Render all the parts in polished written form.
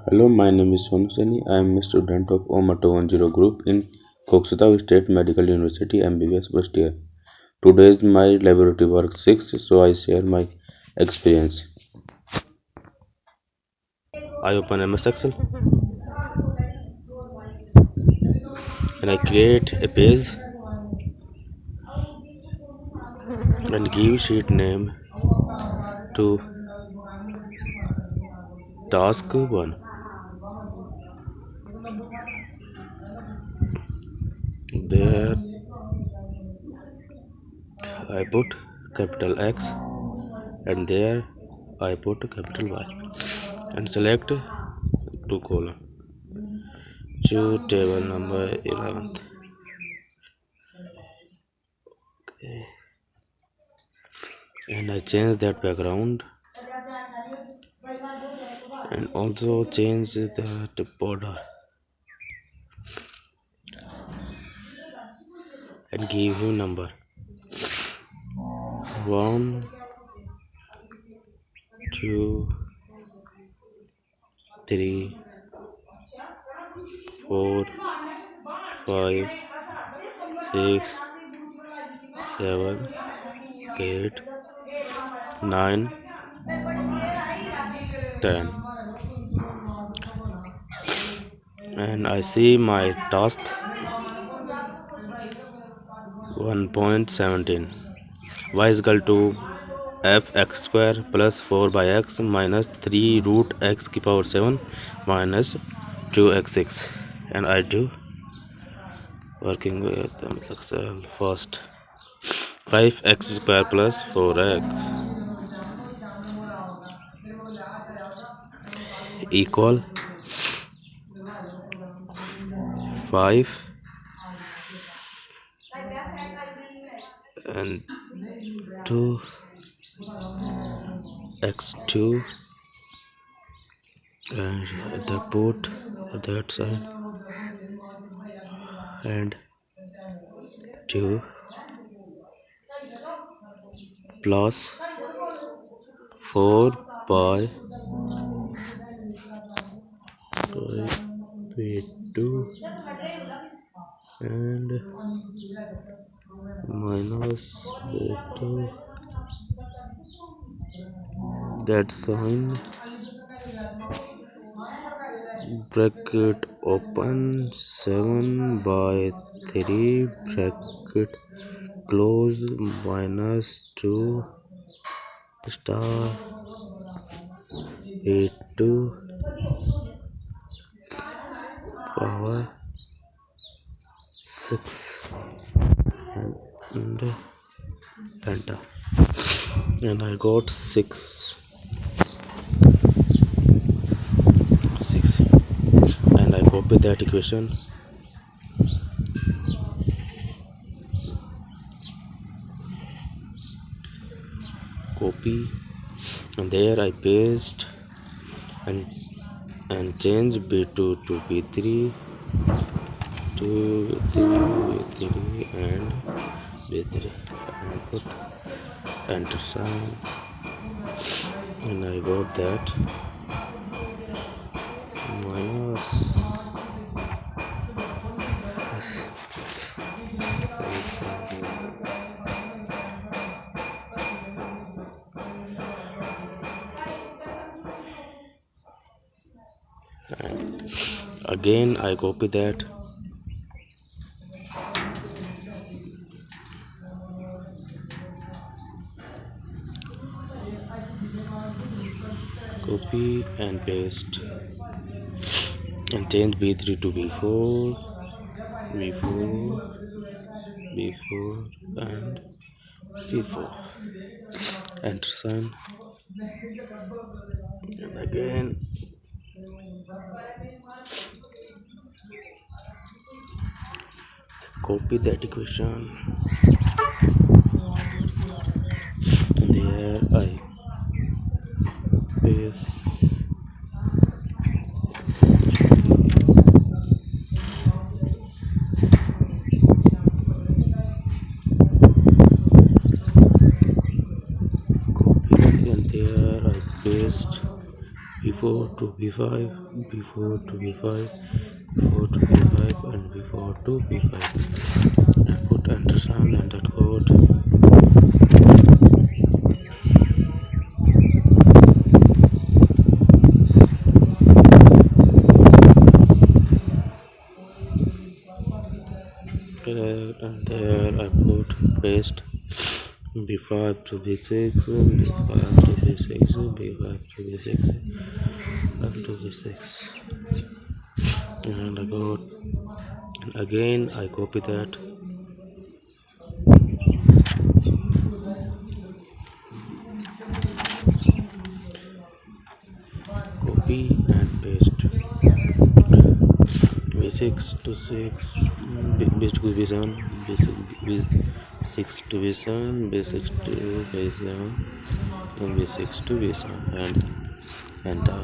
Hello, my name is Saini. I am a student of OMA 210 group in Kokshetau State Medical University MBBS first year. Today is my laboratory work 6, so I share my experience. I open MS Excel and I create a page and give sheet name to task 1. There I put capital X and there I put capital Y and select 2 column. Choose table number 11th. And I change that background and also change that border and give him number 1 2 3 4 5 6 7 8 9 10 and I see my task 1.17 y is equal to fx square plus 4 by x minus 3 root x की power 7 minus 2x6 and I do working with Excel first 5x square plus 4x equal 5 and 2 x2 and the put that side and 2 plus 4 by 2 and minus b2 that sign bracket open 7 by 3 bracket close minus 2 star 8 power 6 and enter and I got 6 and I copy that equation and there I paste and change b2 to b3 to b3 and b3 and put enter sign and I got that minus and again I copy that copy and paste and change b3 to b4 and b4 enter sign and again copy that equation there I paste copy and there I paste before to b5, b4 to b5, b4 to b5, and b4 to b5, and put enter sign and that code. And there I put paste b5 to b6, b5 to b6, b5 to b6, up to b6, and I got, and again I copy that, copy and paste b6 to 6, b6 to b7, b6 to b7, b6 to b7, and b6 to b7, and enter.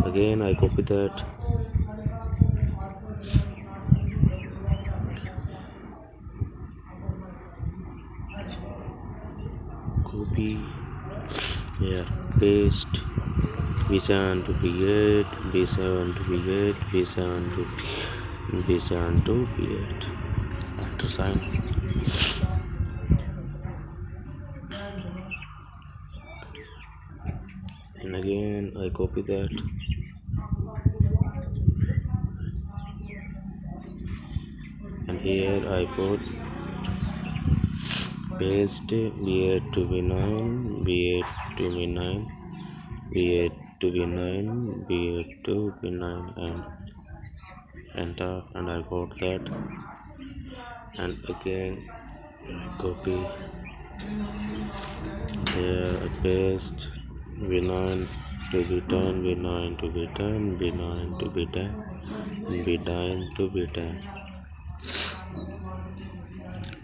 Again I copy that, copy here, paste b7 to b8, b7 to b8, b7 to b7 to b8, enter sign. And again I copy that, and here I put paste b8 to b9, b8 to b9, b8 to b9, b8 to b9, and enter, and I got that. And again I copy here, I paste b9 to b10, b9 to b10, b9 to b10, and b9 to b10.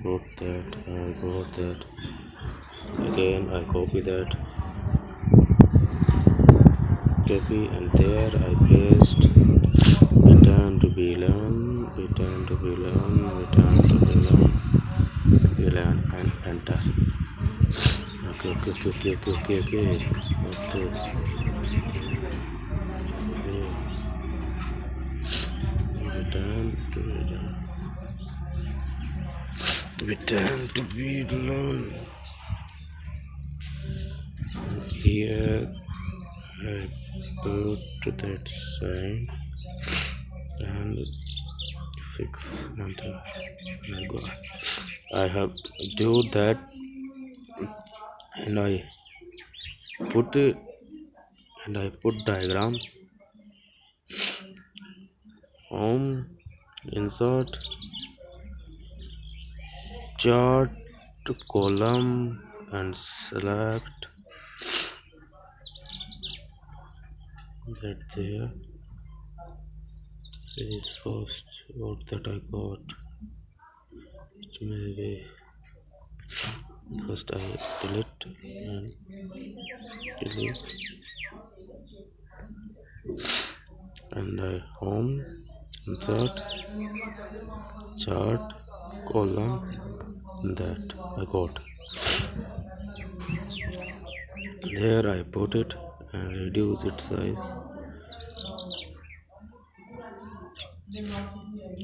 Got that, I got that. Again I copy that, copy, and there I paste b10 to b11, b10 to b11, b10 to b11, b11, and enter. Okay. Like this. Okay. B10 to b11, b10 to b11. And here I put that sign and 6 enter. And I go. I have do that, and I put it, and I put diagram, home, insert, chart, column, and select that there. It is first what that I got. It may be first I delete and delete, and I home, insert, chart, column, that I got. There I put it and reduce its size.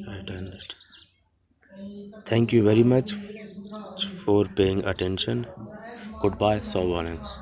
I done it. Thank you very much for paying attention. Goodbye, Sovereigns.